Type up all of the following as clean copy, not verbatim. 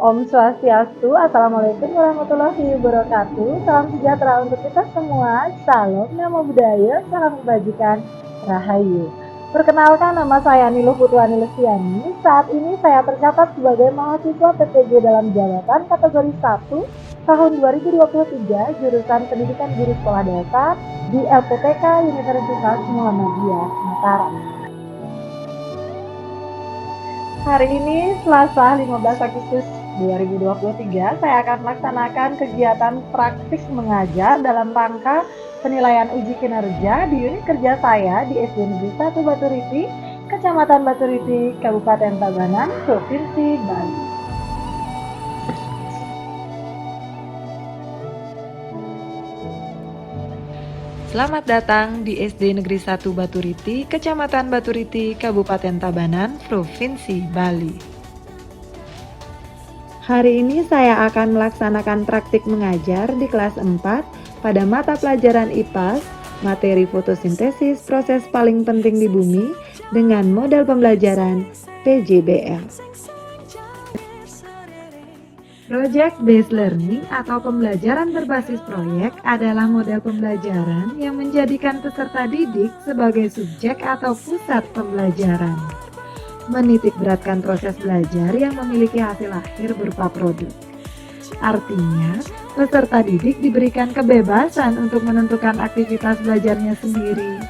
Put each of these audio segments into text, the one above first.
Om Swastiastu, Assalamualaikum warahmatullahi wabarakatuh. Salam sejahtera untuk kita semua. Salam, Namo Buddhaya, salam kebajikan, Rahayu. Perkenalkan, nama saya Niluh Putwani Lestiani. Saat ini saya tercatat sebagai mahasiswa PTG dalam jabatan kategori 1 tahun 2023 jurusan Pendidikan Guru Sekolah Dasar di LPTK Universitas Muhammadiyah Mataram. Hari ini Selasa 15 Agustus 2023, saya akan melaksanakan kegiatan praktik mengajar dalam rangka penilaian uji kinerja di unit kerja saya di SD Negeri 1 Baturiti, Kecamatan Baturiti, Kabupaten Tabanan, Provinsi Bali. Selamat datang di SD Negeri 1 Baturiti, Kecamatan Baturiti, Kabupaten Tabanan, Provinsi Bali. Hari ini saya akan melaksanakan praktik mengajar di kelas 4 pada mata pelajaran IPAS, materi fotosintesis proses paling penting di bumi dengan model pembelajaran PJBL. Project Based Learning atau pembelajaran berbasis proyek adalah model pembelajaran yang menjadikan peserta didik sebagai subjek atau pusat pembelajaran. Menitik beratkan proses belajar yang memiliki hasil akhir berupa produk. Artinya, peserta didik diberikan kebebasan untuk menentukan aktivitas belajarnya sendiri,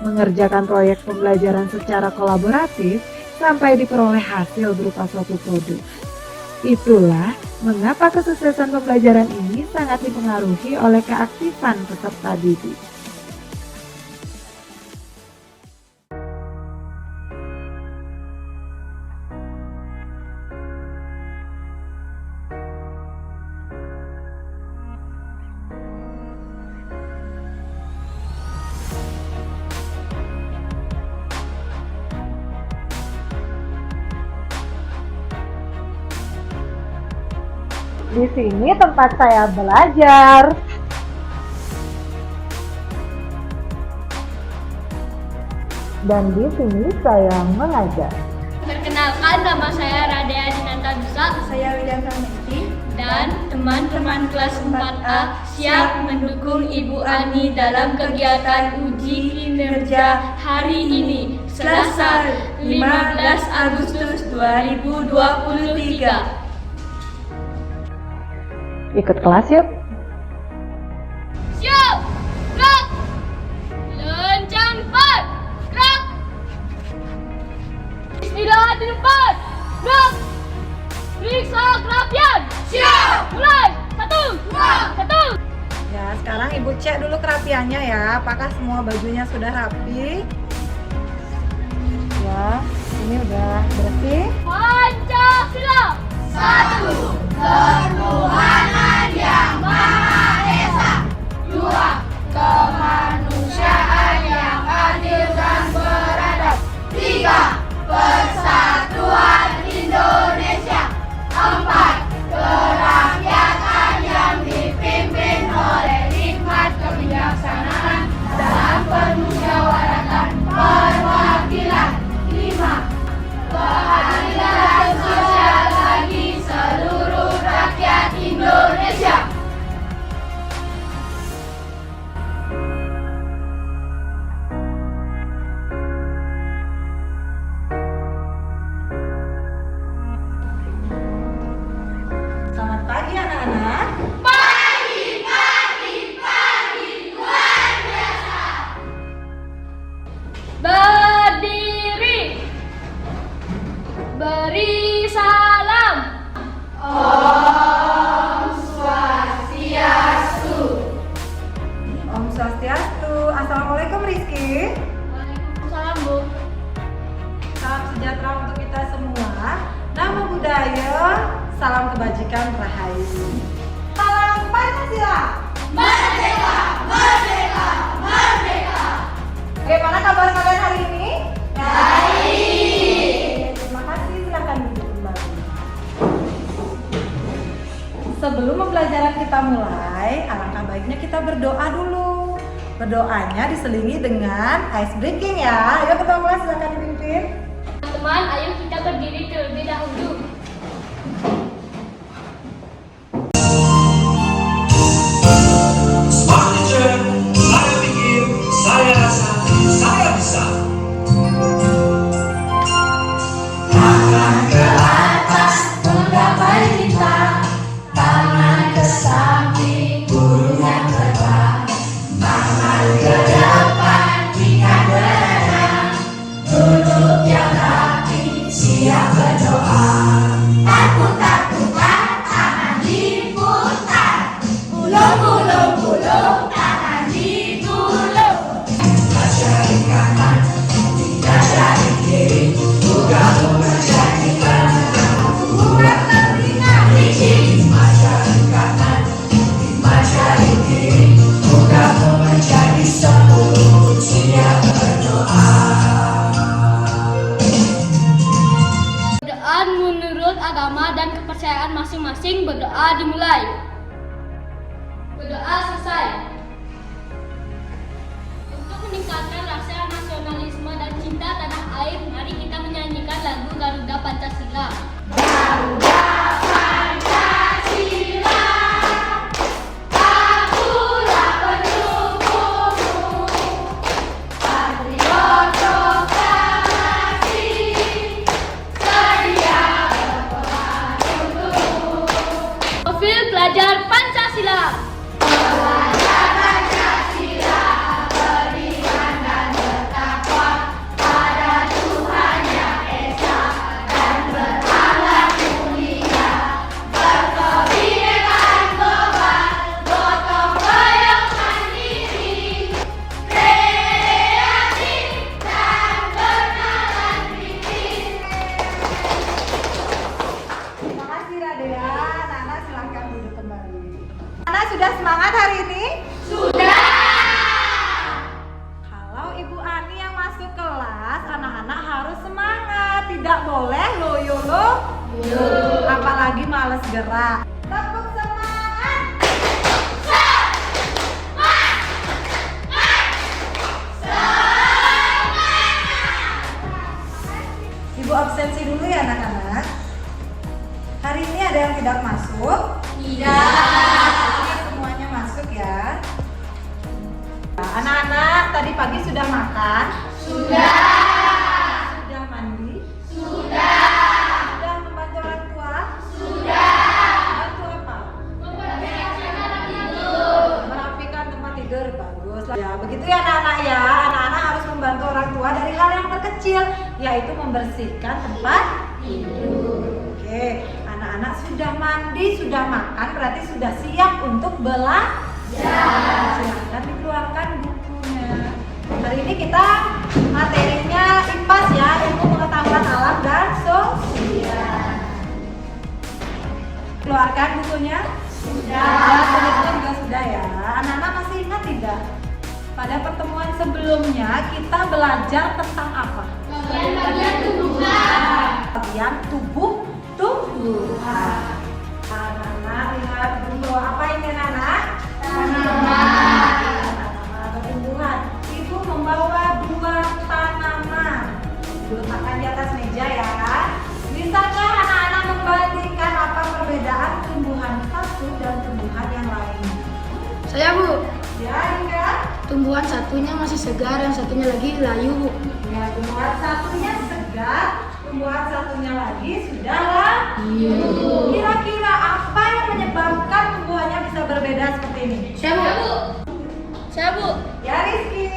mengerjakan proyek pembelajaran secara kolaboratif sampai diperoleh hasil berupa suatu produk. Itulah mengapa kesuksesan pembelajaran ini sangat dipengaruhi oleh keaktifan peserta didik. Di sini tempat saya belajar. Dan di sini saya mengajar. Perkenalkan, nama saya Radea Dinanta Dusa. Saya William Ramesti. Dan teman-teman kelas 4A siap mendukung Ibu Ani dalam kegiatan uji kinerja hari ini, Selasa 15 Agustus 2023. Ikut kelas yuk. Siap! Gerak! Lencang depan! Gerak! Bismillah di depan! Gerak! Periksa kerapian! Siap! Mulai! 1, 2, 1! Ya, sekarang Ibu cek dulu kerapiannya ya. Apakah semua bajunya sudah rapi? Ya, ini udah bersih. Pancasila! 1. Ketuhanan yang Maha Esa. 2. Kemanusiaan yang adil dan beradab. 3. Persatuan Indonesia. 4. Kerakyatan yang dipimpin oleh hikmat kebijaksanaan dan permusyawaratan perwakilan. 5. Keadilan sosial bagi seluruh rakyat Indonesia. Selamat pagi anak-anak. Pagi, luar biasa. Berdiri. Beri salam. Om Swastiastu. Om Swastiastu. Assalamualaikum Rizky. Waalaikumsalam, Bu. Salam sejahtera untuk kita semua. Namo Buddhaya, salam kebajikan, Rahayu. Salam Pancasila. Merdeka, merdeka, merdeka. Bagaimana kabar kalian hari ini? Baik. Terima kasih, silakan duduk kembali. Sebelum pembelajaran kita mulai, alangkah baiknya kita berdoa dulu. Berdoanya diselingi dengan ice breaking ya. Ayo ketua kelas silakan dipimpin. Teman-teman, ayo kita berdiri terlebih dahulu. masing-masing berdoa dimulai. Berdoa selesai. Untuk meningkatkan rasa nasionalisme dan cinta tanah air, mari kita menyanyikan lagu Garuda Pancasila. Profil pelajar Pancasila. Terima kasih Radea. Nana silahkan duduk kembali. Nana sudah semangat hari ini? Sudah. Kalau Ibu Ani yang masuk kelas, anak-anak harus semangat. Tidak boleh loyo. Apalagi males gerak. Tepuk semangat. Ibu absensi dulu ya anak-anak. Hari ini ada yang tidak masuk? Tidak. Semuanya masuk ya. Anak-anak tadi pagi sudah makan? Sudah. Sudah mandi? Sudah. Sudah membantu orang tua? Sudah. Bantu apa? Merapikan tempat tidur. Bagus. Ya, begitu ya anak-anak ya. Anak-anak harus membantu orang tua dari hal yang terkecil, yaitu membersihkan tempat tidur. Oke, anak-anak sudah mandi, sudah makan, berarti sudah siap untuk belajar. Silakan dikeluarkan bukunya. Hari ini kita materinya IPAS ya, ilmu pengetahuan alam dan sosial. Keluarkan bukunya? Sudah. Tulisnya juga sudah ya. Anak-anak masih ingat tidak? Pada pertemuan sebelumnya kita belajar tentang apa? Bagian tumbuhan. Bagian tumbuhan. Anak-anak lihat dulu apa ini anak? Tanaman. Atau tumbuhan. Ibu membawa 2 tanaman. Diletakkan di atas meja ya. Bisakah anak-anak membandingkan apa perbedaan tumbuhan satu dan tumbuhan yang lain? Saya Bu, Ya, enggak? tumbuhan satunya masih segar, yang satunya lagi layu Bu. Ya, tumbuhan satunya segar, tumbuhan satunya lagi sudah layu. Kira-kira apa yang menyebabkan tumbuhannya bisa berbeda seperti ini? Saya Bu, Ya, Rizky.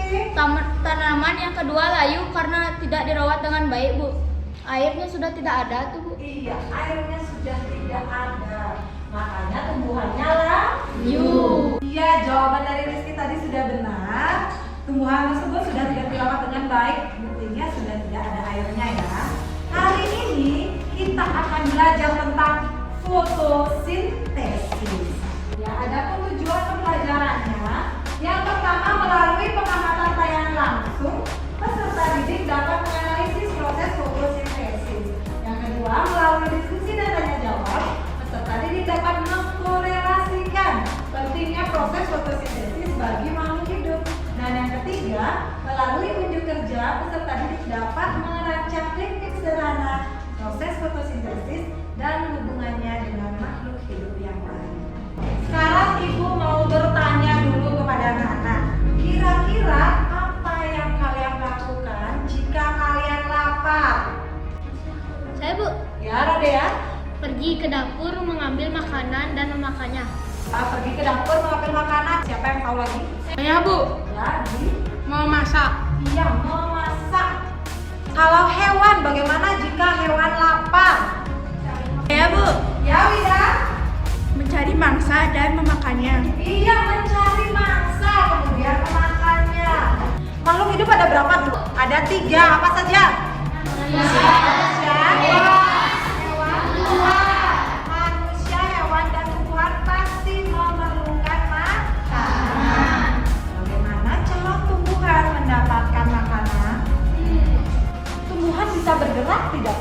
tanaman yang kedua layu karena tidak dirawat dengan baik Bu. Airnya sudah tidak ada tuh Bu. Iya, airnya sudah tidak ada. Makanya tumbuhannya layu. Iya, jawaban dari Rizky tadi sudah benar. Tumbuhan tersebut sudah tidak dirawat dengan baik, buktinya sudah tidak ada airnya ya. Hari ini kita akan belajar tentang fotosintesis. Ya, ada tujuan pembelajarannya. Yang pertama, melalui pengamatan tayangan langsung, peserta didik dapat menganalisis proses fotosintesis. Yang kedua, melalui diskusi dan tanya jawab, peserta didik dapat mengkorelasikan pentingnya proses fotosintesis bagi makhluk hidup. Dan yang ketiga, melalui unjuk kerja, peserta didik dapat merancang teknik sederhana proses fotosintesis dan hubungannya dengan makhluk hidup yang lain. Sekarang Ibu mau bertanya dulu kepada anak-anak. Kira-kira apa yang kalian lakukan jika kalian lapar? Saya Bu, Ya, Radea. pergi ke dapur mengambil makanan dan memakannya. Pergi ke dapur mengambil makanan. Siapa yang tahu lagi? Saya Bu, Jadi, mau masak. iya, memasak. Kalau hewan, bagaimana jika hewan lapar? Saya Bu, Ya, Wida. mencari mangsa dan memakannya. Iya, mencari mangsa, kemudian memakannya. Makhluk hidup ada berapa dulu? Ada 3, apa saja? Manusia, hewan, tumbuhan. Manusia, hewan, dan tumbuhan pasti memerlukan makanan. Bagaimana cara tumbuhan mendapatkan makanan? Tumbuhan bisa bergerak tidak?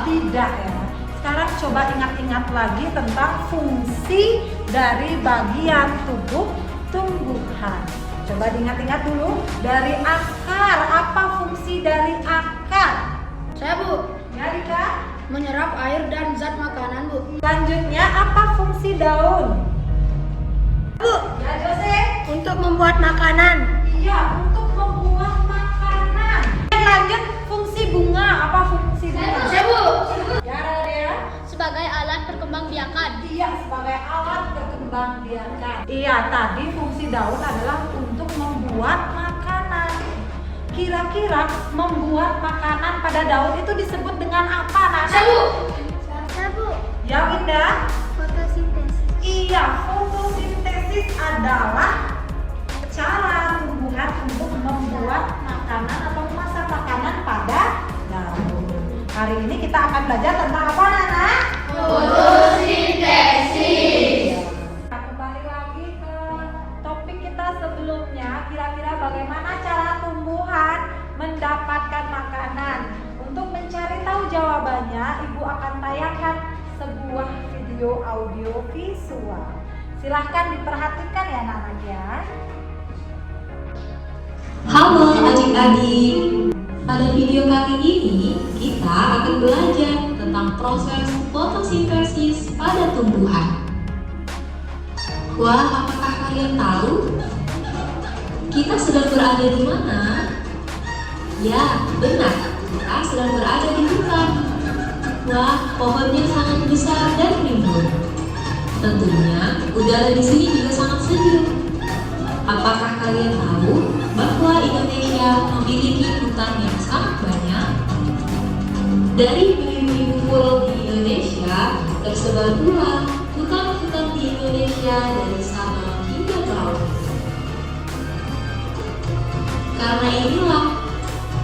Tidak ya. Sekarang coba coba ingat-ingat lagi tentang fungsi dari bagian tubuh tumbuhan. Coba diingat-ingat dulu, dari akar, apa fungsi dari akar? Saya Bu, Ya Rika? menyerap air dan zat makanan Bu. Selanjutnya, apa fungsi daun? Bu, Ya Jose? untuk membuat makanan. Iya, untuk membuat makanan. Lanjut, fungsi bunga, apa fungsi bunga? Saya Bu, Ya Radia? sebagai alat perkembangbiakan. Iya, sebagai alat perkembangbiakan. Iya, tadi fungsi daun adalah untuk membuat makanan. Kira-kira membuat makanan pada daun itu disebut dengan apa, Nana? Saya Bu, Ya, Winda? fotosintesis. Iya, fotosintesis adalah cara tumbuhan untuk membuat makanan atau memasak makanan pada daun. Hari ini kita akan belajar tentang apa, Nana? Fotosintesis. Nah, kembali lagi ke topik kita sebelumnya. Kira-kira bagaimana cara tumbuhan mendapatkan makanan? Untuk mencari tahu jawabannya, Ibu akan tayangkan sebuah video audio visual. Silahkan diperhatikan ya anak-anak ya. Halo adik-adik, pada video kali ini kita akan belajar tentang proses fotosintesis pada tumbuhan. Wah, apakah kalian tahu? Kita sedang berada di mana? Ya, benar, kita sedang berada di hutan. Wah, pohonnya sangat besar dan rimbun. Tentunya, udara di sini juga sangat sejuk. Apakah kalian tahu bahwa Indonesia memiliki hutan yang sangat banyak? Dari beribu-ribu pulau di Indonesia, tersebar pula hutan-hutan di Indonesia dari Sabang hingga Merauke. Karena inilah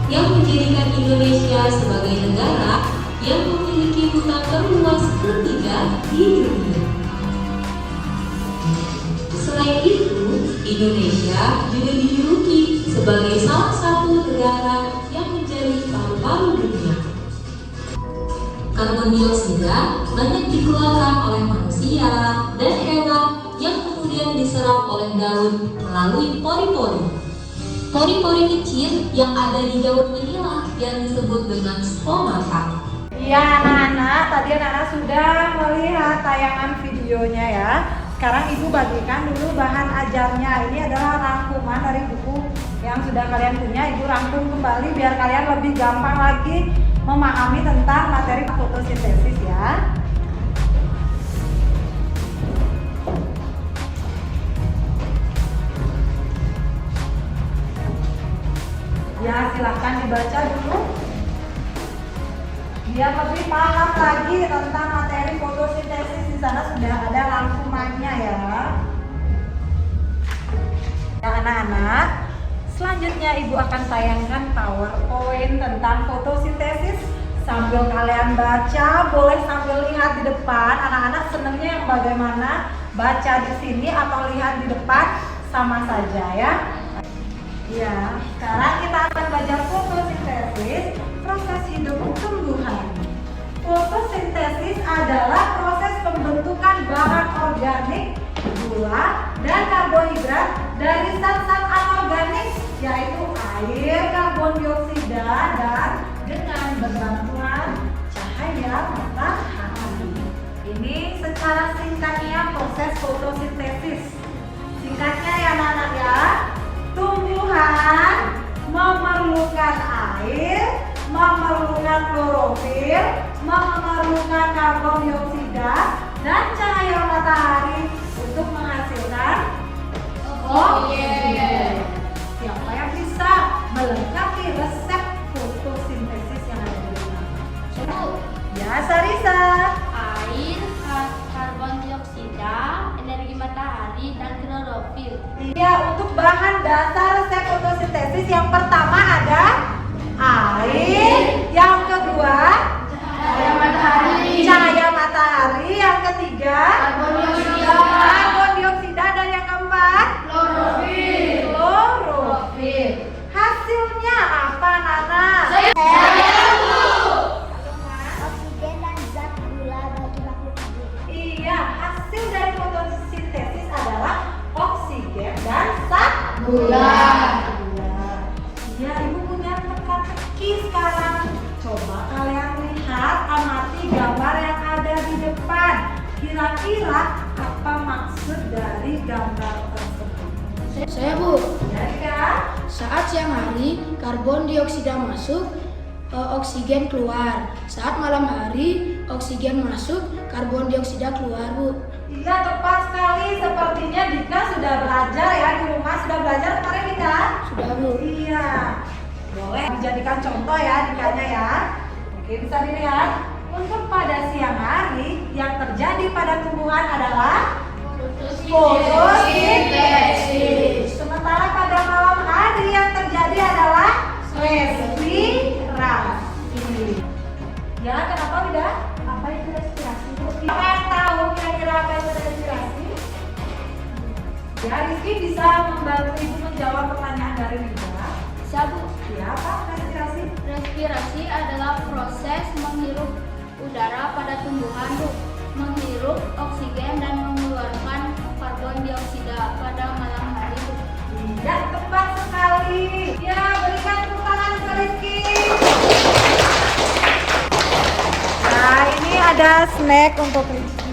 yang menjadikan Indonesia sebagai negara yang memiliki hutan terluas ketiga di dunia. Selain itu, Indonesia juga dijuluki sebagai salah satu negara yang menjadi paru-paru dunia. Karbon dioksida banyak dikeluarkan oleh manusia dan hewan yang kemudian diserap oleh daun melalui pori-pori. Pori-pori kecil yang ada di daun inilah yang disebut dengan stomata. Iya anak-anak, tadi anak-anak sudah melihat tayangan videonya ya. Sekarang Ibu bagikan dulu bahan ajarnya. Ini adalah rangkuman dari buku yang sudah kalian punya. Ibu rangkum kembali biar kalian lebih gampang lagi memahami tentang materi fotosintesis ya. Ya, silahkan dibaca dulu biar lebih paham lagi tentang materi fotosintesis. Di sana sudah ada rangkumannya ya. Ya anak-anak, selanjutnya Ibu akan tayangkan PowerPoint tentang fotosintesis. Sambil kalian baca, boleh sambil lihat di depan. Anak-anak senangnya yang bagaimana? Baca di sini atau lihat di depan sama saja ya. Ya, sekarang kita akan belajar fotosintesis, proses hidup tumbuhan. Fotosintesis adalah proses pembentukan bahan organik, gula, dan karbohidrat dari zat-zat anorganik, yaitu air, karbon dioksida, dan dengan berbantuan cahaya matahari. Ini secara singkatnya proses fotosintesis. Singkatnya ya anak-anak ya. Tumbuhan memerlukan air, memerlukan klorofil, memerlukan karbon dioksida dan cahaya matahari untuk menghasilkan oksigen. Siapa yang bisa melengkapi resep fotosintesis yang ada di rumah? Ya, Sarisa. Air, karbon dioksida, energi matahari, dan klorofil. Iya, untuk bahan dasar resep fotosintesis yang pertama ada air, yang kedua Cahaya matahari. cahaya matahari, yang ketiga Karbon dioksida. karbon dioksida, dan yang keempat Klorofil. klorofil. Hasilnya apa, Nana? Saya Oksigen dan zat gula bagi Bulan. Ya, Ibu punya teka-teki sekarang. Coba kalian lihat, amati gambar yang ada di depan. Kira-kira apa maksud dari gambar tersebut? Saya Bu, Ya, kan? saat siang hari karbon dioksida masuk, oksigen keluar. Saat malam hari oksigen masuk, karbon dioksida keluar Bu. Iya, tepat sekali. Sepertinya Dika sudah belajar ya di rumah. Sudah belajar kemarin, Dika? Sudah Bu. Iya. Boleh dijadikan contoh ya Dikanya ya. Oke, bisa dilihat. Untuk pada siang hari yang terjadi pada tumbuhan adalah fotosintesis. Sementara pada malam hari yang terjadi adalah respirasi. Ya, kenapa Wida? Apa itu respirasi? Apa yang tahu kira-kira apa itu respirasi? Ya, Rizky bisa membantu Ibu menjawab pertanyaan dari Wida. Bisa Bu. Ya, apa respirasi? Respirasi adalah proses menghirup udara pada tumbuhan Bu. Menghirup oksigen dan mengeluarkan karbon dioksida pada malam hari Bu. Iya, tepat sekali. Ya, berikan tepuk tangan ke Rizky. Nah, ini ada snack untuk Rizky.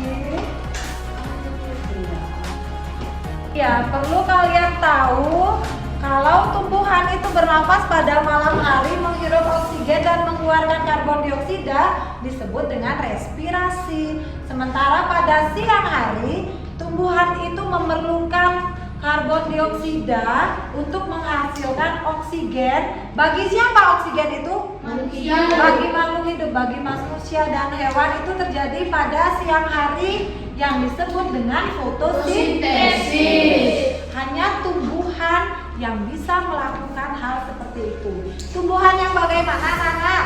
Ya, perlu kalian tahu kalau tumbuhan itu bernafas pada malam hari, menghirup oksigen dan mengeluarkan karbon dioksida disebut dengan respirasi. Sementara pada siang hari, tumbuhan itu memerlukan karbon dioksida untuk menghasilkan oksigen. Bagi siapa oksigen itu? Manusia. Bagi makhluk hidup, bagi manusia dan hewan itu terjadi pada siang hari yang disebut dengan fotosintesis. Hanya tumbuhan yang bisa melakukan hal seperti itu. Tumbuhan yang bagaimana, anak-anak?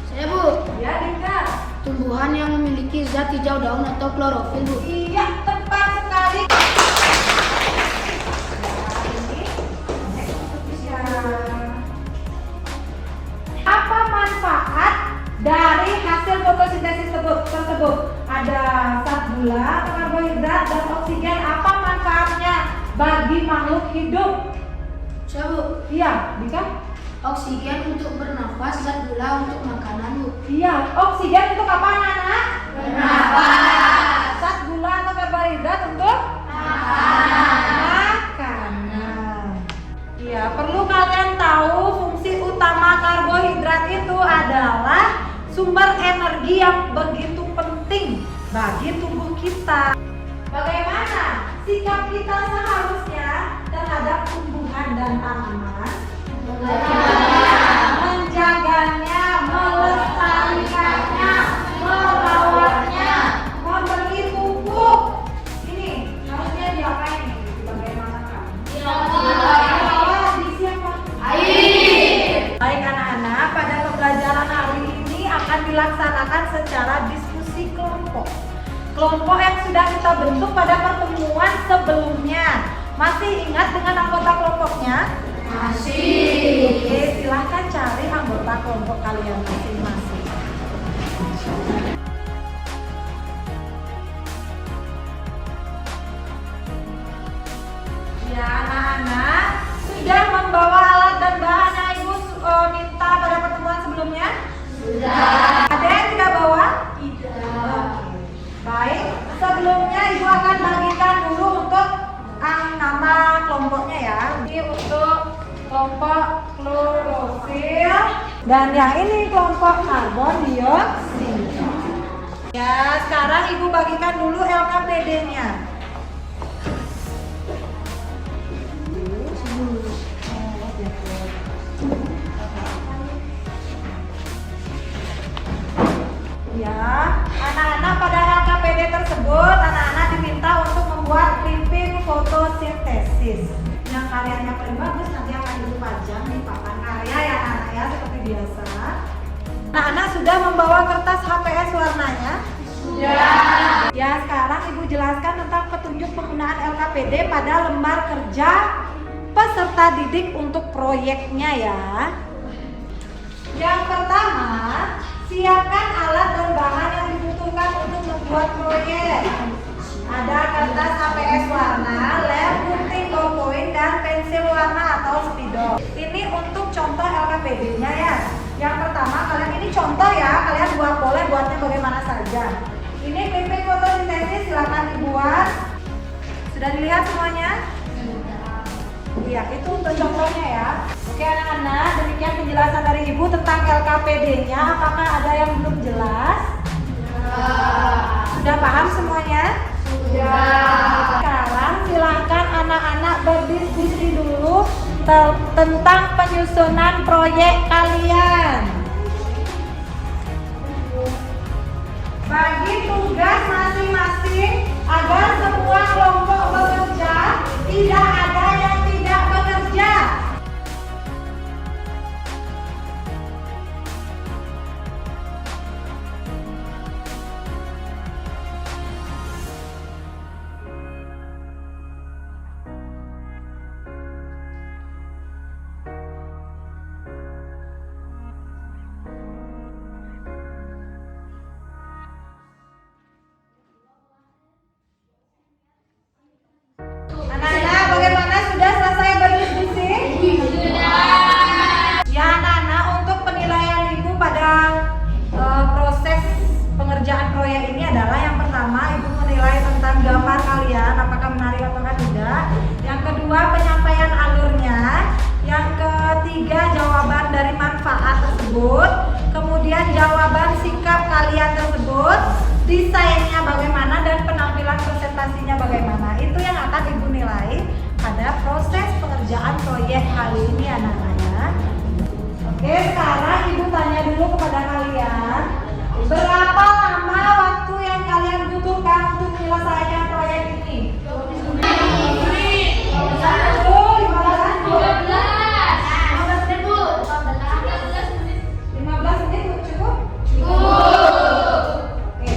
Saya Bu, Ya, Dika. tumbuhan yang memiliki zat hijau daun atau klorofil Bu. Iya, tepat sekali. Apa manfaat dari hasil fotosintesis tersebut? Ada zat gula, karbohidrat, dan oksigen. Apa manfaatnya bagi makhluk hidup? Saya Bu, Iya, Dika? oksigen untuk bernafas, zat gula untuk makanan Bu. Iya, oksigen untuk apa, anak-anak? Bernafas. Zat gula atau karbohidrat untuk makanan. Iya, perlu kalian tahu fungsi utama karbohidrat itu adalah sumber energi yang begitu penting bagi tubuh kita. Bagaimana sikap kita seharusnya terhadap tumbuhan dan tanaman? Menjaganya, melestarikannya, merawatnya, memberi pupuk. Ini harusnya diapain nih? Bagaimana kamu? Diisi apa? Air. Baik anak-anak, pada pembelajaran hari ini akan dilaksanakan secara diskusi kelompok. Kelompok yang sudah kita bentuk pada pertemuan sebelumnya. Masih ingat dengan anggota kelompoknya? Masih. Oke, silahkan cari anggota kelompok kalian masing-masing. Ya, anak-anak sudah membawa alat dan bahan yang Ibu minta pada pertemuan sebelumnya? Sudah. Ada yang tidak bawa? Tidak. Baik, sebelumnya Ibu akan bagikan dulu untuk nama kelompoknya ya. Ini untuk kelompok klorofil dan yang ini kelompok karbon dioksida. Ya, sekarang Ibu bagikan dulu LKPD-nya. Ya, anak-anak pada LKPD tersebut, anak-anak diminta untuk membuat clipping fotosintesis. Yang karyanya paling bagus nanti akan Ibu pajang di papan karya ya anak-anak ya, seperti biasa. Anak-anak sudah membawa kertas HPS warnanya? Sudah. Ya, sekarang Ibu jelaskan tentang petunjuk penggunaan LKPD pada lembar kerja peserta didik untuk proyeknya ya. Yang pertama, siapkan alat dan bahan yang dibutuhkan untuk membuat proyek. Ada kertas HPS warna, lem, gunting, ballpoint, dan pensil warna atau spidol. Ini untuk contoh LKPD-nya ya. Yang pertama, kalian ini contoh ya, kalian boleh buatnya bagaimana saja. Ini clipping fotosintesis, silakan dibuat. Sudah dilihat semuanya? Iya, itu untuk contohnya ya. Oke anak-anak, demikian penjelasan dari Ibu tentang LKPD-nya. Apakah ada yang belum jelas? Sudah paham semuanya? Sudah. Sekarang silahkan anak-anak berdiskusi dulu tentang penyusunan proyek kalian. Bagi tugas masing-masing agar semua kelompok bekerja, tidak ada yang tidak bekerja. Anak-anak, bagaimana? Sudah selesai berdiskusi? Ya anak-anak, untuk penilaian Ibu pada proses pengerjaan proyek ini adalah yang pertama, Ibu menilai tentang gambar kalian, apakah menarik atau tidak. Yang kedua, penyampaian alurnya. Yang ketiga, jawaban dari manfaat tersebut. Kemudian jawaban sikap kalian tersebut, desainnya bagaimana, dan penampilan presentasinya bagaimana. Itu yang akan Ibu nilai pada proses pengerjaan proyek kali ini anak-anak ya. Oke, sekarang Ibu tanya dulu kepada kalian, berapa lama waktu yang kalian butuhkan untuk menyelesaikan proyek ini? 15 menit cukup? Oke.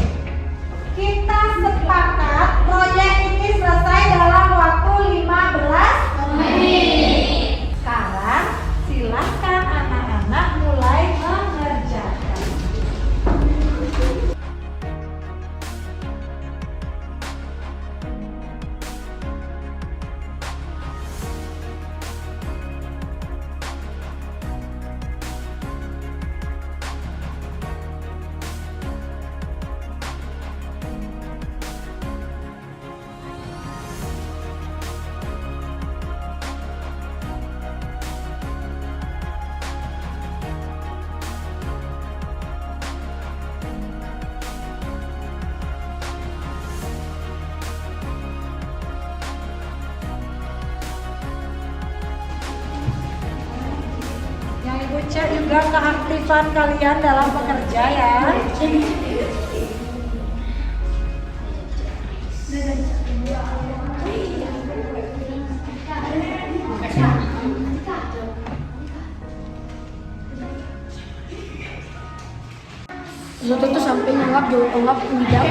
Kita sepakat proyek ini selesai dalam waktu 15 menit. Sekarang silahkan anak-anak mulai mengerjakan. Yang Ibu cek juga keaktifan kalian dalam bekerja ya. Soto tuh sampai nganggap jauh anggap tidak.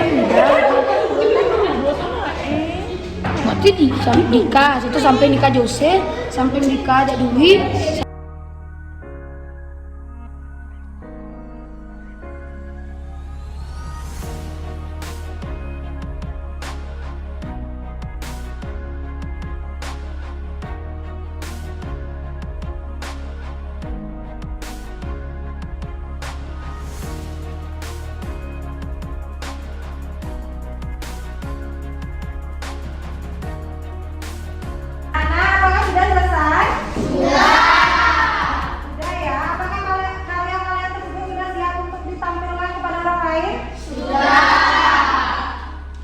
Berarti di sampai nikah, itu sampai nikah Jose, sampai nikah ada duit. Anak, apakah sudah selesai? Sudah ya. Apakah kalian tersebut sudah siap untuk ditampilkan kepada orang lain?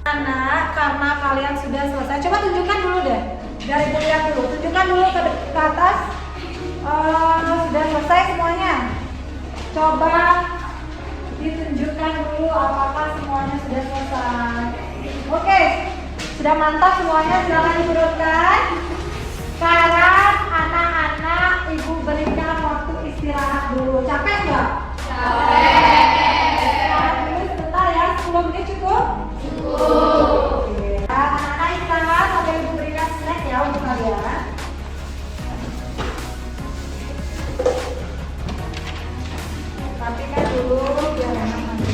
Anak, karena kalian sudah selesai, coba tunjukkan dulu deh. Biar Ibu lihat dulu. Tunjukkan dulu ke atas. Sudah selesai semuanya. Coba ditunjukkan dulu apakah semuanya sudah selesai. Oke, sudah mantap semuanya. Silakan diturunkan. Sekarang anak-anak Ibu berikan waktu istirahat dulu. Capek nggak? Capek. Istirahat dulu sebentar ya. 10 menit cukup? Oke. Anak-anak istirahat sampai Ibu berikan snack ya untuk kalian. Rapikan dulu biar enak nanti.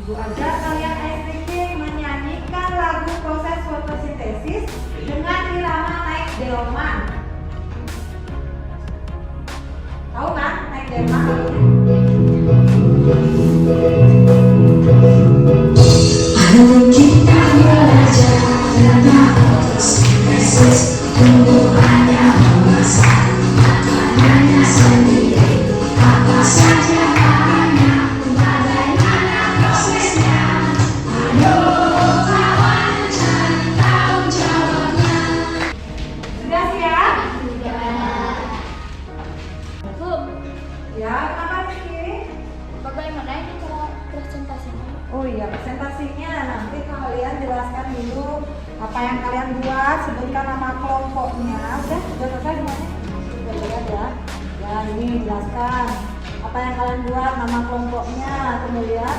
Ibu ajar kalian acting menyanyikan lagu proses fotosintesis dengan irama naik delman. Tahu kan naik delman lagunya? Kita belajar tentang fotosintesis tumbuhannya memasak makanannya sendiri. Apa saja bahannya, bagaimana prosesnya? Ayo kawan cari tahu jawabnya. Sudah siap? Bu, Ya, kenapa Rizky? bagaimana ini cara presentasinya? Oh iya, presentasinya nanti kalian jelaskan dulu apa yang kalian buat, sebutkan nama kelompoknya. Udah selesai semuanya? Sudah lihat ya. Ya, ini jelaskan apa yang kalian buat, nama kelompoknya, kemudian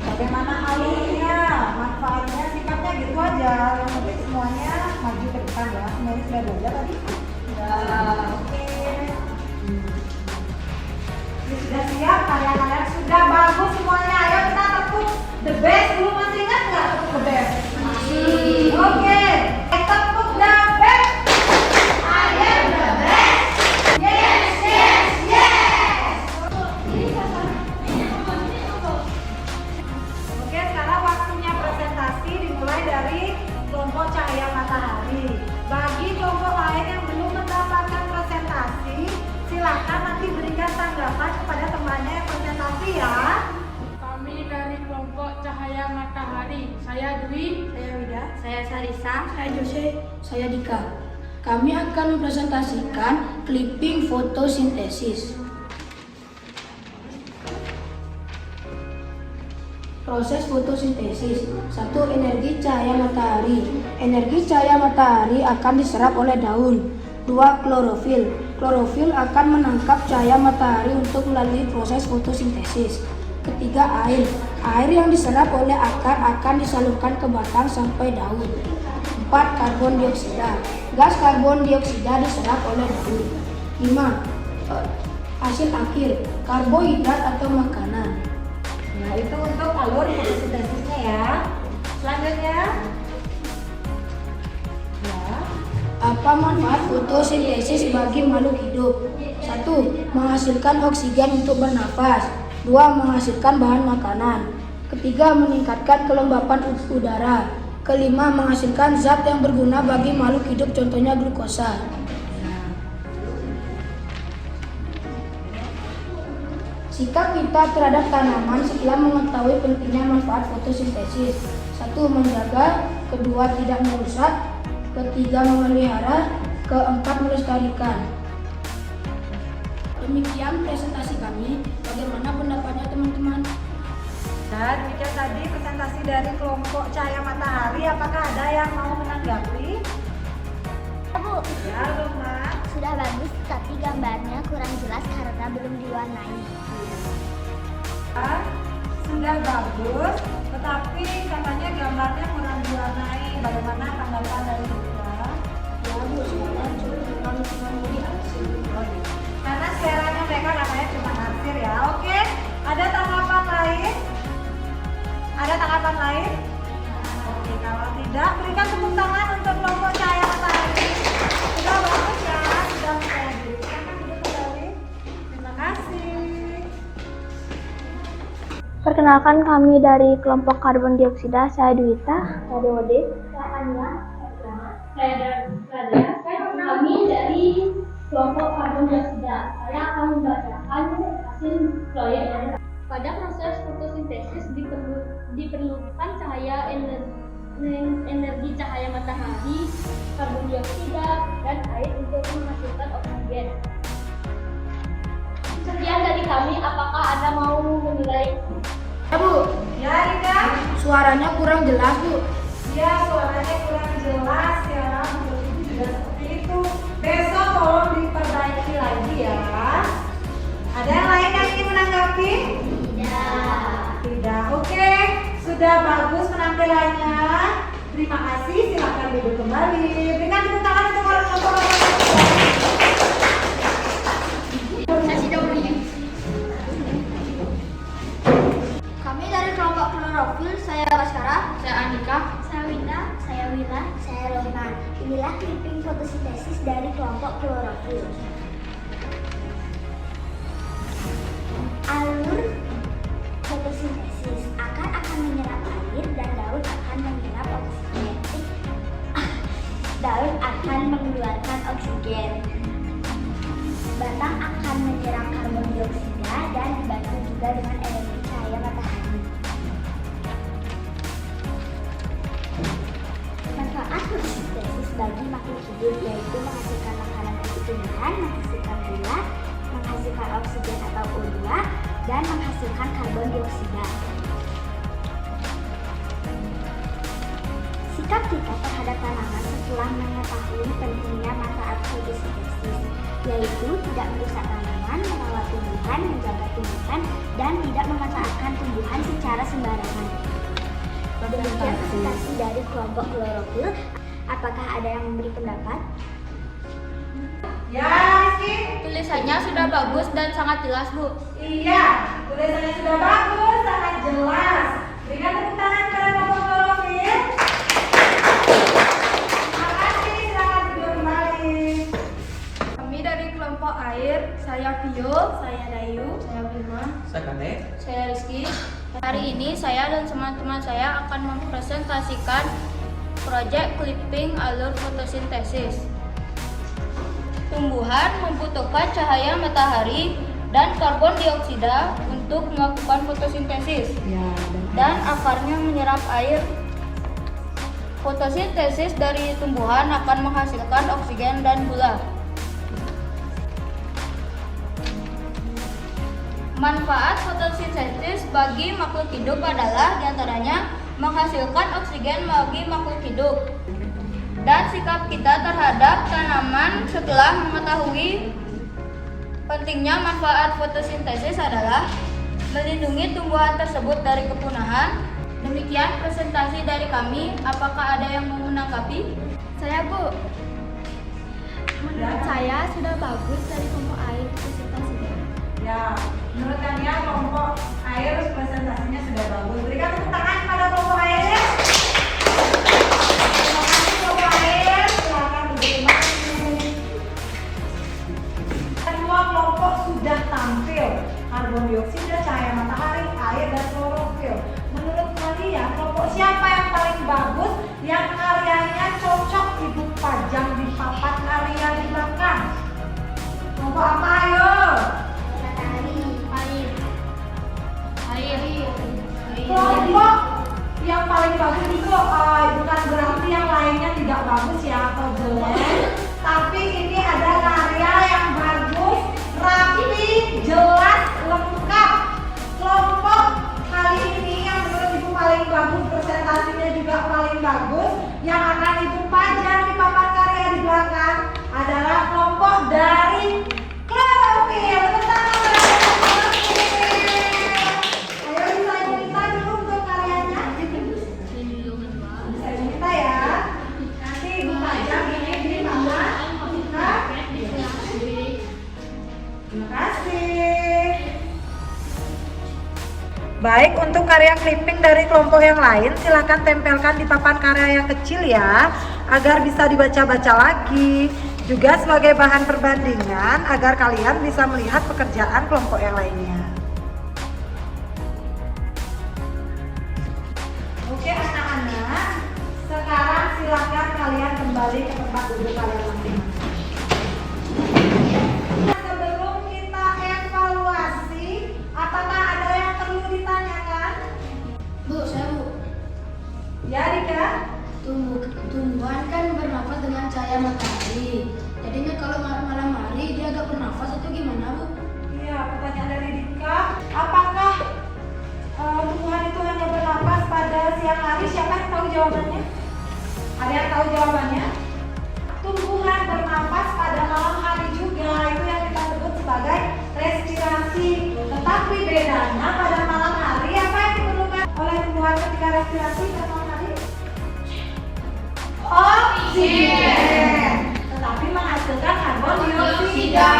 bagaimana alurnya, manfaatnya, sifatnya gitu aja. Yang penting semuanya maju ke depan ya. Semuanya sudah belajar tadi? Ya, oke. Ini sudah siap, kalian sudah bagus semuanya. Ayo kita tepuk the best dulu, masih ingat nggak tepuk the best? Masih. Oke, tepuk the best. I am the best. Yes, yes, yes. Oke, sekarang waktunya presentasi dimulai dari kelompok cahaya matahari. Bagi kelompok lain yang belum mendapatkan presentasi, silakan nanti berikan tanggapan kepada temannya yang presentasi ya. Kami dari kelompok Cahaya Matahari. Saya Dwi, Saya Wida. Saya Sarisa. Saya Jose, saya Dika. Kami akan mempresentasikan clipping fotosintesis. Proses fotosintesis. 1. Energi cahaya matahari. Energi cahaya matahari akan diserap oleh daun. 2. Klorofil. Klorofil akan menangkap cahaya matahari untuk melalui proses fotosintesis. Ketiga, air. Air yang diserap oleh akar akan disalurkan ke batang sampai daun. 4. Karbon dioksida. Gas karbon dioksida diserap oleh daun. 5. Hasil akhir, karbohidrat atau makanan. Nah, itu untuk alur fotosintesisnya ya. Selanjutnya. Ya. Apa manfaat fotosintesis bagi makhluk hidup? 1. Menghasilkan oksigen untuk bernafas. 2. Menghasilkan bahan makanan. Ketiga, meningkatkan kelembapan udara. Kelima, menghasilkan zat yang berguna bagi makhluk hidup, contohnya glukosa. Sikap kita terhadap tanaman setelah mengetahui pentingnya manfaat fotosintesis. 1. Menjaga. 2. Tidak merusak. 3. Memelihara. 4. Melestarikan. Demikian presentasi kami. Bagaimana pendapatnya teman-teman? Dan demikian tadi presentasi dari kelompok cahaya matahari. Apakah ada yang mau menanggapi? Bu, Ya, Lukman. sudah bagus tapi gambarnya kurang jelas karena belum diwarnai. Sudah bagus, tetapi katanya gambarnya kurang diwarnai. Bagaimana tanggapan dari kita? Ya Bu, soalnya cuma beri hasil. Karena selera mereka katanya cuma arsir ya. Oke, ada tanggapan lain? Ada tanggapan lain? Oke, kalau tidak, berikan tepuk tangan untuk kelompok cahaya matahari. Sudah bagus ya, sudah percaya diri. Silakan duduk kembali. Terima kasih. Perkenalkan kami dari kelompok karbon dioksida, saya Dwita, saya Dewode, saya Anya, Kami dari kelompok karbon dioksida. Saya akan membacakan hasil proyek dari pada proses fotosintesis diperlukan cahaya energi cahaya matahari, karbon dioksida, dan air untuk menghasilkan oksigen. Sekian dari kami, apakah Anda mau menilai? Ya Bu, Ya, Rida. suaranya kurang jelas Bu. Ya, suaranya kurang jelas ya. Menurut Ibu juga seperti itu. Besok tolong diperbaiki lagi ya. Ada yang lain yang ingin menanggapi? Tidak. Oke, sudah bagus penampilannya. Terima kasih. Silakan duduk kembali. Berikan tepuk tangan untuk orang-orang. Kami dari kelompok klorofil, saya Baskara. Saya Andika. Saya Winda. Saya Wila. Saya Rohman. Inilah clipping fotosintesis dari kelompok klorofil. Alur fotosintesis, akar akan menyerap air dan daun akan menyerap oksigen. Daun akan mengeluarkan oksigen. Batang akan menyerap karbon dioksida dan dibantu juga dengan energi cahaya matahari. Manfaat fotosintesis bagi makhluk hidup yaitu menghasilkan makanan untuk tumbuhan, menghasilkan gula, menghasilkan oksigen atau O2, dan menghasilkan karbon dioksida. Sikap kita terhadap tanaman setelah mengetahui pentingnya manfaat fotosintesis, yaitu tidak merusak tanaman, merawat tumbuhan, menjaga tumbuhan, dan tidak memanfaatkan tumbuhan secara sembarangan. Demikian presentasi dari kelompok klorofil. Apakah ada yang memberi pendapat? Ya, Rizky? Tulisannya sudah bagus dan sangat jelas, Bu. Iya, tulisannya sudah bagus, sangat jelas. Berikan tepuk tangan kepada kelompok klorofil. Terima kasih, selamat duduk kembali. Kami dari kelompok air, saya Vio, saya Dayu, saya Bima, Saya Kane. Saya Rizky. Hari ini saya dan teman-teman saya akan mempresentasikan proyek clipping alur fotosintesis. Tumbuhan membutuhkan cahaya matahari dan karbon dioksida untuk melakukan fotosintesis, dan akarnya menyerap air. Fotosintesis dari tumbuhan akan menghasilkan oksigen dan gula. Manfaat fotosintesis bagi makhluk hidup adalah diantaranya menghasilkan oksigen bagi makhluk hidup. Dan sikap kita terhadap tanaman setelah mengetahui pentingnya manfaat fotosintesis adalah melindungi tumbuhan tersebut dari kepunahan. Demikian presentasi dari kami. Apakah ada yang mau menanggapi? Saya, Bu. Menurut saya sudah bagus dari kelompok air presentasinya. Ya, menurut kalian kelompok air presentasinya sudah bagus. Berikan tepuk tangan kepada kelompok air. Terima kasih kelompok air. Silakan duduk kembali. Kedua kelompok sudah tampil. Karbon dioksida, cahaya matahari, air, dan klorofil. Menurut kalian kelompok siapa yang paling bagus? Yang karyanya cocok Ibu pajang di papan karya di belakang. Kelompok apa ayo? Kelompok yang paling bagus itu bukan berarti yang lainnya tidak bagus ya atau jelek, tapi ini ada karya yang bagus, rapi, jelas, lengkap. Kelompok kali ini yang menurut Ibu paling bagus, presentasinya juga paling bagus, yang akan Ibu pajang di papan karya di belakang adalah kelompok dari klorofil. Baik, untuk karya clipping dari kelompok yang lain silahkan tempelkan di papan karya yang kecil ya, agar bisa dibaca-baca lagi. Juga sebagai bahan perbandingan agar kalian bisa melihat pekerjaan kelompok yang lainnya. Oke anak-anak, sekarang silahkan kalian kembali ke tempat duduk kalian masing-masing. Sebelum kita evaluasi, apakah ada yang perlu ditanyakan? Bu, saya Bu. Ya Rika? Tumbuhan kan bernafas dengan cahaya matahari. Jadinya kalau malam hari dia agak bernafas atau gimana, Bu? Iya, pertanyaan dari Rika. Apakah tumbuhan itu hanya bernafas pada siang hari? Siapa yang tahu jawabannya? Ada yang tahu jawabannya? Tumbuhan bernafas pada malam hari juga. Itu yang kita sebut sebagai respirasi. Tetapi bedanya pada malam hari apa yang diperlukan oleh tumbuhan ketika respirasi pada malam hari? Oksigen. Tetapi menghasilkan karbon dioksida.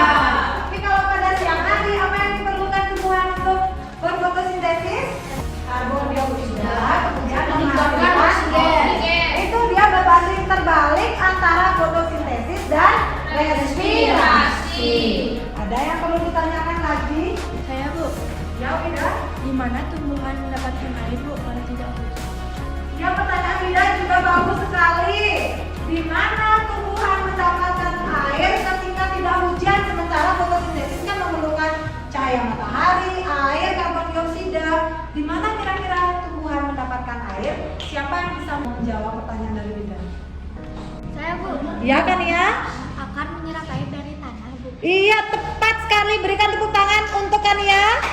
Tapi kalau pada siang hari apa yang diperlukan tumbuhan untuk berfotosintesis? Karbon dioksida. Air. Siapa yang bisa menjawab pertanyaan dari Linda? Saya, Bu. Iya kan ya? Akan menyerap air dari tanah, Bu. Iya, tepat sekali. Berikan tepuk tangan untuk Kania.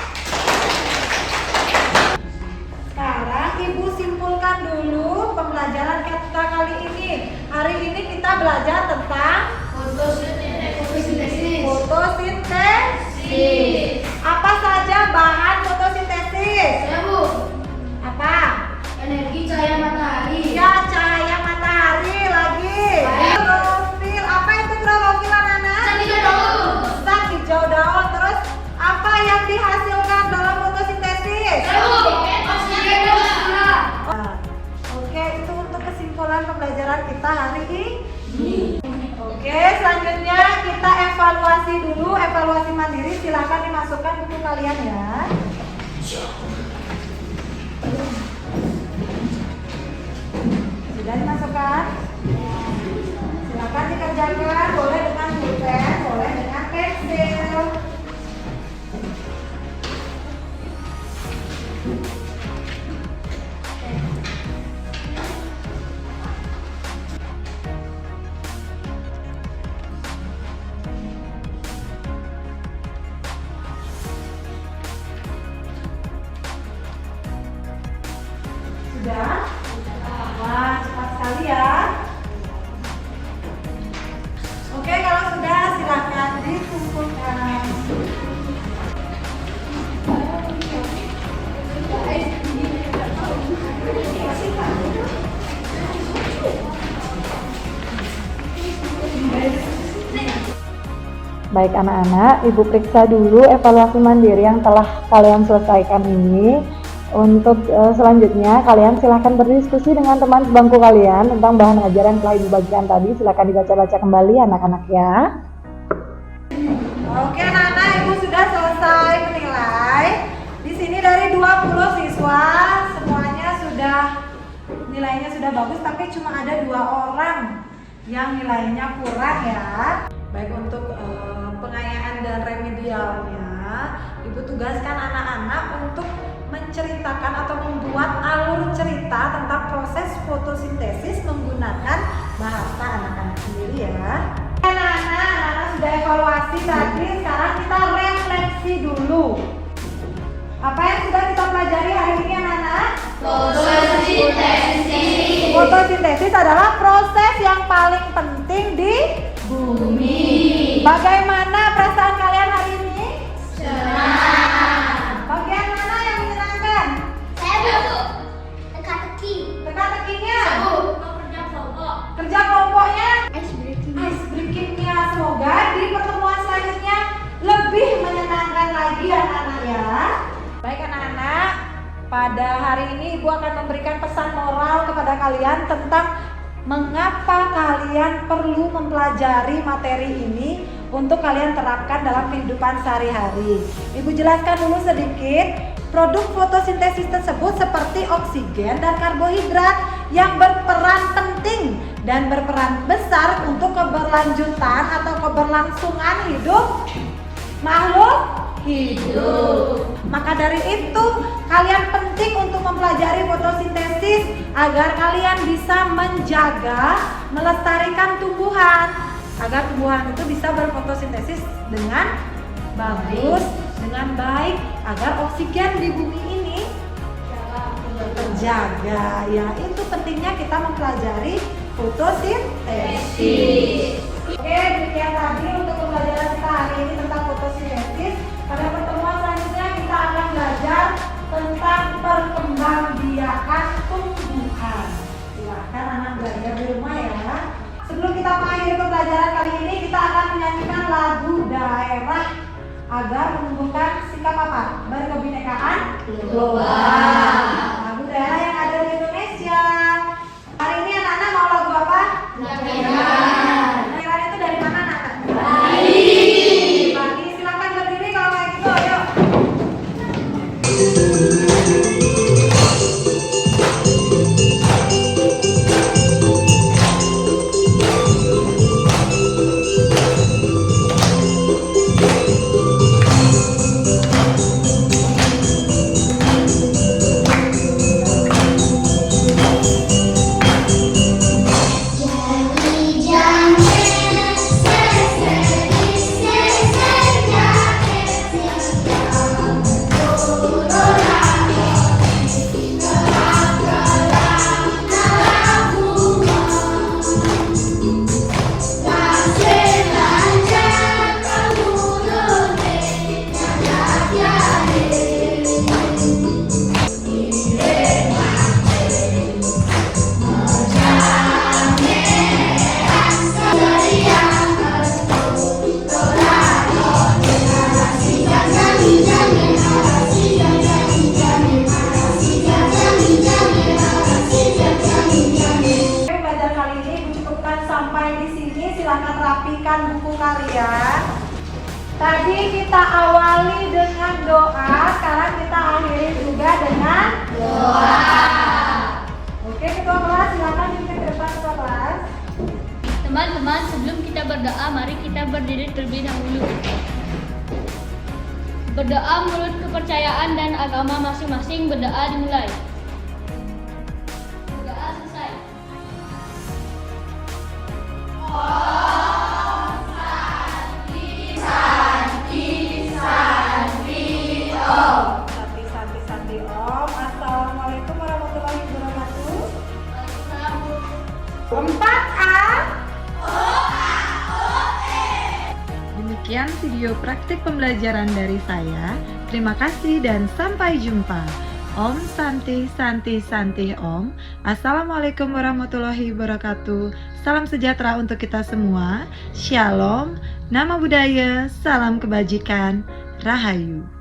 Sekarang Ibu simpulkan dulu pembelajaran kita kali ini. Hari ini kita belajar tentang fotosintesis. Apa saja bahan fotosintesis? Ya, Bu. Apa? Energi cahaya matahari. Ya, cahaya matahari lagi. Klorofil. Apa itu klorofil, anak-anak? Sang hijau daun. Sang hijau daun. Terus apa yang dihasilkan dalam fotosintesis? Ya, Bu. Oksigen dan udara. Nah, oke, itu untuk kesimpulan pembelajaran kita hari ini. Oke, selanjutnya kita evaluasi dulu, evaluasi mandiri. Silakan dimasukkan buku kalian ya. Sudah dimasukkan? Silakan dikerjakan, boleh dengan pulpen, boleh dengan pensil. Sudah? Wah, cepat sekali ya. Oke, kalau sudah silakan dikumpulkan. Baik anak-anak, Ibu periksa dulu evaluasi mandiri yang telah kalian selesaikan ini. Untuk selanjutnya kalian silahkan berdiskusi dengan teman sebangku kalian tentang bahan ajaran yang telah Ibu bagikan tadi. Silahkan dibaca-baca kembali anak-anak ya. Oke anak-anak, Ibu sudah selesai menilai. Di sini dari 20 siswa semuanya sudah nilainya sudah bagus, tapi cuma ada 2 orang yang nilainya kurang ya. Baik, untuk pengayaan dan remedialnya, Ibu tugaskan anak-anak untuk menceritakan atau membuat alur cerita tentang proses fotosintesis menggunakan bahasa anak-anak sendiri ya. Anak-anak sudah evaluasi tadi, sekarang kita refleksi dulu. Apa yang sudah kita pelajari hari ini anak-anak? Fotosintesis. Fotosintesis adalah proses yang paling penting di bumi. Bagaimana perasaan kalian hari ini? Senang. Bagian mana yang menyenangkan? Saya, Bu. Teka-teki. Teka-tekinya? Kerja kelompok. Kerja kelompoknya? Ice breaking. Ice breaking-nya. Semoga di pertemuan selanjutnya lebih menyenangkan lagi anak-anak ya. Baik anak-anak, pada hari ini Ibu akan memberikan pesan moral kepada kalian tentang mengapa kalian perlu mempelajari materi ini untuk kalian terapkan dalam kehidupan sehari-hari. Ibu jelaskan dulu sedikit. Produk fotosintesis tersebut seperti oksigen dan karbohidrat yang berperan penting dan berperan besar untuk keberlanjutan atau keberlangsungan hidup makhluk hidup. Maka dari itu kalian penting untuk mempelajari fotosintesis agar kalian bisa menjaga, melestarikan tumbuhan, agar tumbuhan itu bisa berfotosintesis dengan bagus, dengan baik, agar oksigen di bumi ini terjaga. Ya, itu pentingnya kita mempelajari fotosintesis. Oke, demikian tadi untuk pembelajaran kita hari ini tentang fotosintesis. Pada pertemuan selanjutnya kita akan belajar tentang perkembangbiakan tumbuhan. Silakan anak belajar di rumah ya. Sebelum kita mengakhiri pembelajaran kali ini, kita akan menyanyikan lagu daerah agar menumbuhkan sikap apa? Berkebinekaan global. Lagu daerah yang ada di Indonesia. Hari ini anak-anak mau lagu apa? Daerah itu dari mana anak-anak? Bali. Silakan berdiri kalau kayak gitu, ayo. rapikan buku kalian. Tadi kita awali dengan doa, sekarang kita akhiri juga dengan doa. Oke, ketua kelas silakan dipimpin ke depan ketua kelas. Teman-teman, sebelum kita berdoa, mari kita berdiri terlebih dahulu. Berdoa menurut kepercayaan dan agama masing-masing. Berdoa dimulai. Berdoa selesai. Santi Om. Assalamualaikum warahmatullahi wabarakatuh. 4A. Demikian video praktik pembelajaran dari saya. Terima kasih dan sampai jumpa. Om Santi Santi Santi Om. Assalamualaikum warahmatullahi wabarakatuh. Salam sejahtera untuk kita semua. Shalom, nama budaya, salam kebajikan, Rahayu.